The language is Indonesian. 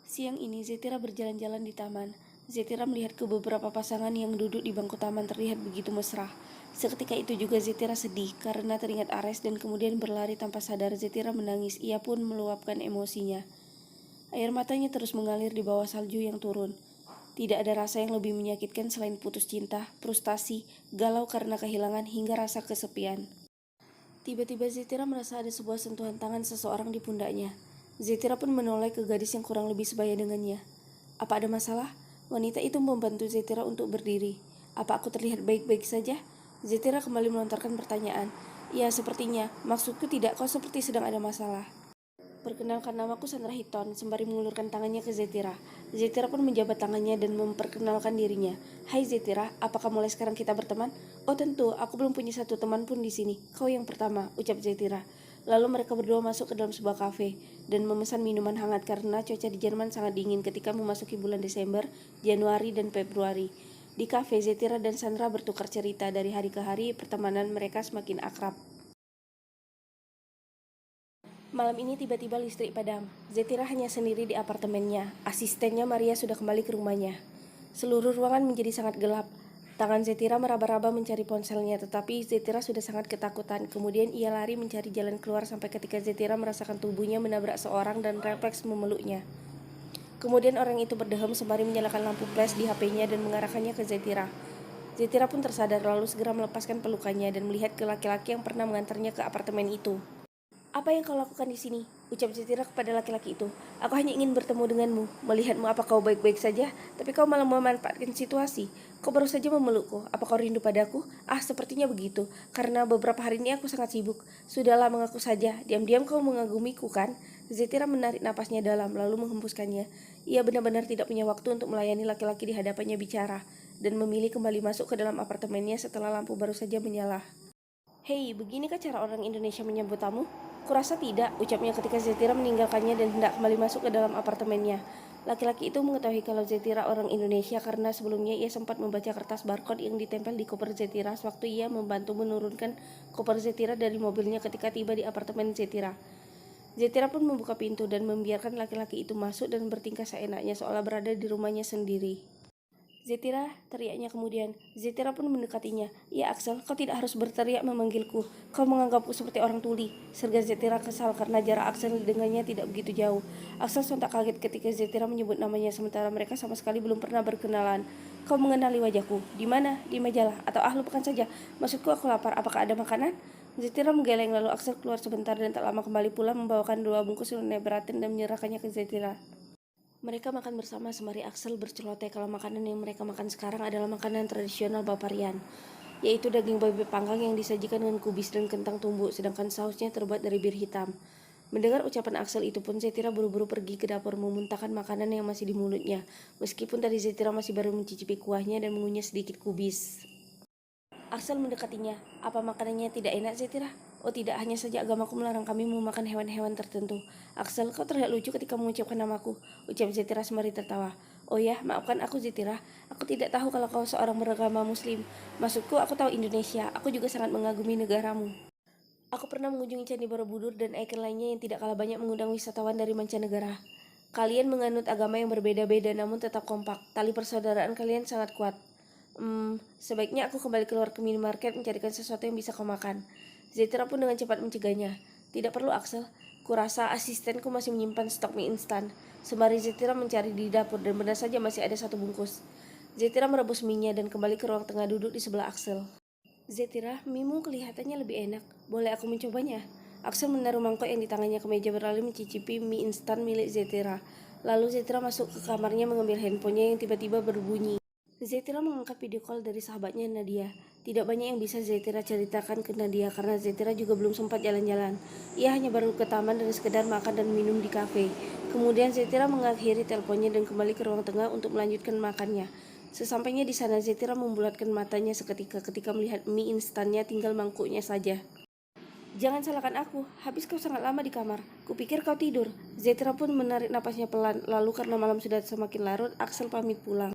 Siang ini Zetira berjalan-jalan di taman. Zetira melihat ke beberapa pasangan yang duduk di bangku taman terlihat begitu mesra. Seketika itu juga Zetira sedih karena teringat Ares dan kemudian berlari tanpa sadar Zetira menangis. Ia pun meluapkan emosinya. Air matanya terus mengalir di bawah salju yang turun. Tidak ada rasa yang lebih menyakitkan selain putus cinta, frustasi, galau karena kehilangan hingga rasa kesepian. Tiba-tiba Zetira merasa ada sebuah sentuhan tangan seseorang di pundaknya. Zetira pun menoleh ke gadis yang kurang lebih sebaya dengannya. Apa ada masalah? Wanita itu membantu Zetira untuk berdiri. Apa aku terlihat baik-baik saja? Zetira kembali melontarkan pertanyaan. Ya, sepertinya. Maksudku tidak, kau seperti sedang ada masalah. Perkenalkan, namaku Sandra Hiton, sembari mengulurkan tangannya ke Zetira. Zetira pun menjabat tangannya dan memperkenalkan dirinya. Hai Zetira, apakah mulai sekarang kita berteman? Oh tentu, aku belum punya satu teman pun di sini. Kau yang pertama, ucap Zetira. Lalu mereka berdua masuk ke dalam sebuah kafe dan memesan minuman hangat karena cuaca di Jerman sangat dingin ketika memasuki bulan Desember, Januari, dan Februari. Di kafe, Zetira dan Sandra bertukar cerita dari hari ke hari, pertemanan mereka semakin akrab. Malam ini tiba-tiba listrik padam. Zetira hanya sendiri di apartemennya. Asistennya Maria sudah kembali ke rumahnya. Seluruh ruangan menjadi sangat gelap. Tangan Zetira meraba-raba mencari ponselnya, tetapi Zetira sudah sangat ketakutan. Kemudian ia lari mencari jalan keluar sampai ketika Zetira merasakan tubuhnya menabrak seorang dan refleks memeluknya. Kemudian orang itu berdeham sembari menyalakan lampu flash di HP-nya dan mengarahkannya ke Zetira. Zetira pun tersadar lalu segera melepaskan pelukannya dan melihat ke laki-laki yang pernah mengantarnya ke apartemen itu. Apa yang kau lakukan di sini? Ucap Zetira kepada laki-laki itu. Aku hanya ingin bertemu denganmu, melihatmu apa kau baik-baik saja, tapi kau malah memanfaatkan situasi. Kau baru saja memelukku, apa kau rindu padaku? Ah, sepertinya begitu, karena beberapa hari ini aku sangat sibuk. Sudahlah, mengaku saja, diam-diam kau mengagumiku kan? Zetira menarik napasnya dalam, lalu menghembuskannya. Ia benar-benar tidak punya waktu untuk melayani laki-laki di hadapannya bicara, dan memilih kembali masuk ke dalam apartemennya setelah lampu baru saja menyala. Hei, beginikah cara orang Indonesia menyambut tamu? Kurasa tidak, ucapnya ketika Zetira meninggalkannya dan hendak kembali masuk ke dalam apartemennya. Laki-laki itu mengetahui kalau Zetira orang Indonesia karena sebelumnya ia sempat membaca kertas barcode yang ditempel di koper Zetira sewaktu ia membantu menurunkan koper Zetira dari mobilnya ketika tiba di apartemen Zetira. Zetira pun membuka pintu dan membiarkan laki-laki itu masuk dan bertingkah seenaknya seolah berada di rumahnya sendiri. Zetira, teriaknya kemudian. Zetira pun mendekatinya. Ya Axel, kau tidak harus berteriak memanggilku. Kau menganggapku seperti orang tuli. Serga Zetira kesal karena jarak Axel dengannya tidak begitu jauh. Axel sontak kaget ketika Zetira menyebut namanya sementara mereka sama sekali belum pernah berkenalan. Kau mengenali wajahku? Di mana? Di majalah? Atau lupakan saja. Maksudku aku lapar. Apakah ada makanan? Zetira menggeleng lalu Axel keluar sebentar dan tak lama kembali pula membawakan 2 bungkus lunte braten dan menyerahkannya ke Zetira. Mereka makan bersama sembari Axel berceloteh kalau makanan yang mereka makan sekarang adalah makanan tradisional Bavarian, yaitu daging babi panggang yang disajikan dengan kubis dan kentang tumbuk, sedangkan sausnya terbuat dari bir hitam. Mendengar ucapan Axel itu pun Zetira buru-buru pergi ke dapur memuntahkan makanan yang masih di mulutnya, meskipun tadi Zetira masih baru mencicipi kuahnya dan mengunyah sedikit kubis. Axel mendekatinya. Apa makanannya tidak enak, Zetira? Oh tidak, hanya saja agamaku melarang kami memakan hewan-hewan tertentu. Axel, kau terlihat lucu ketika mengucapkan namaku, ucap Zetira sembari tertawa. Oh ya, maafkan aku Zetira. Aku tidak tahu kalau kau seorang beragama muslim. Maksudku, aku tahu Indonesia. Aku juga sangat mengagumi negaramu. Aku pernah mengunjungi Candi Borobudur dan ikon lainnya yang tidak kalah banyak mengundang wisatawan dari mancanegara. Kalian menganut agama yang berbeda-beda namun tetap kompak. Tali persaudaraan kalian sangat kuat. Sebaiknya aku kembali keluar ke minimarket mencarikan sesuatu yang bisa kau makan. Zetira pun dengan cepat mencegahnya. Tidak perlu, Axel. Kurasa asistenku masih menyimpan stok mie instan. Sembari Zetira mencari di dapur dan benar saja masih ada 1 bungkus. Zetira merebus mie-nya dan kembali ke ruang tengah duduk di sebelah Axel. Zetira, mie-mu kelihatannya lebih enak. Boleh aku mencobanya? Axel menaruh mangkok yang di tangannya ke meja berlalu mencicipi mie instan milik Zetira. Lalu Zetira masuk ke kamarnya mengambil handphonenya yang tiba-tiba berbunyi. Zetira mengangkat video call dari sahabatnya Nadia. Tidak banyak yang bisa Zetira ceritakan ke Nadia karena Zetira juga belum sempat jalan-jalan. Ia hanya baru ke taman dan sekedar makan dan minum di kafe. Kemudian Zetira mengakhiri teleponnya dan kembali ke ruang tengah untuk melanjutkan makannya. Sesampainya di sana Zetira membulatkan matanya seketika ketika melihat mie instannya tinggal mangkuknya saja. Jangan salahkan aku, habis kau sangat lama di kamar. Kupikir kau tidur. Zetira pun menarik napasnya pelan, lalu karena malam sudah semakin larut, Axel pamit pulang.